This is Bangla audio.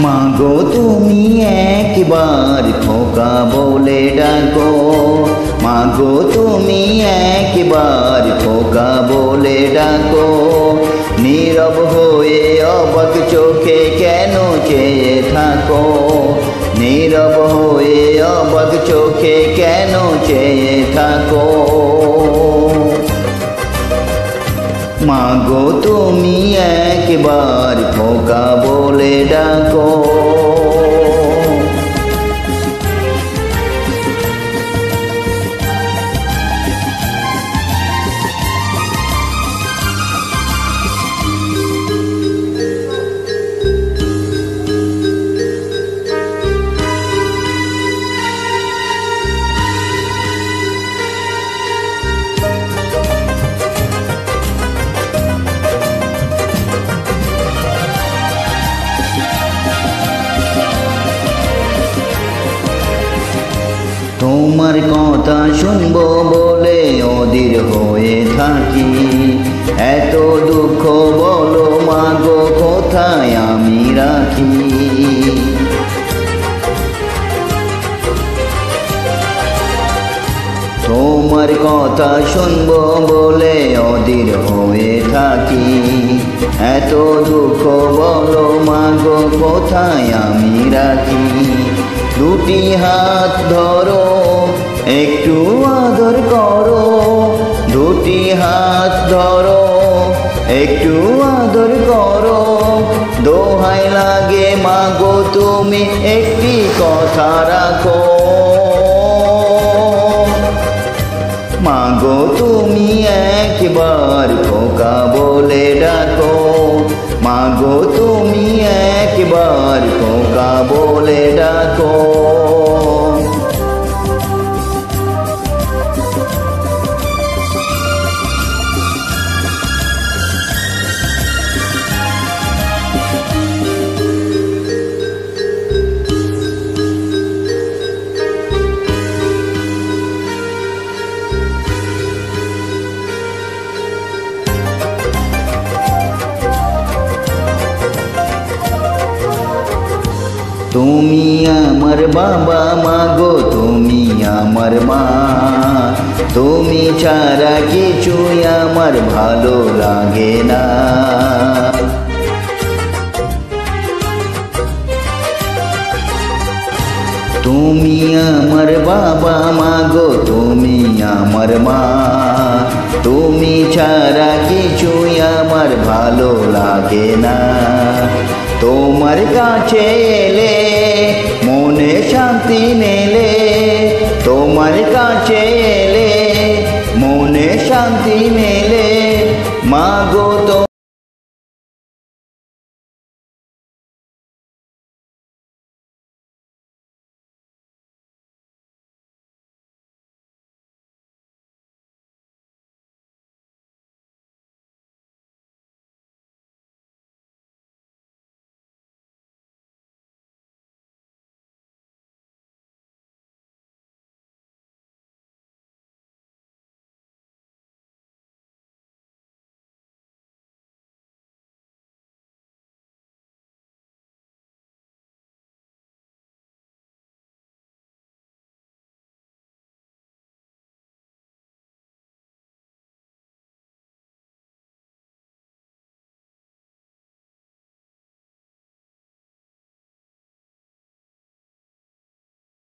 মাগো তুমি একবার খোকা বলে ডাকো, মাগো তুমি একবার খোকা বলে ডাকো। নীরব হয়ে অবাক চোখে কেন চেয়ে থাকো, নীরব হয়ে অবাক চোখে কেন চেয়ে থাকো। মাগো তুমি একবার খোকা বলে ডাকো। তোমার কথা শুনবো বলে অধীর হয়ে থাকি, এত দুঃখ বলো মাগো কোথায় আমি রাখি। তোমার কথা শুনবো বলে অধীর হয়ে থাকি, এত দুঃখ বলো মাগো কোথায় আমি রাখি। দুটি হাত ধরো একটু আদর করো, দুটি হাত ধরো একটু আদর করো। দোহাই লাগে মাগো তুমি একটি কথা রাখো, মাগো তুমি একবার খোকা বলে ডাকো, মাগো তুমি একবার খোকা বলে ডাকো। তুমি আমার বাবা মাগো তুমি আমার মা, তুমি ছাড়া কিছুই আমার ভালো লাগে না। তুমি আমার বাবা মাগো তুমি আমার মা, তুমি ছাড়া কিছুই আমার ভালো লাগে না। তোমার কাছে এলে মনে শান্তি মেলে, তোমার কাছে এলে মনে শান্তি মেলে। মাগো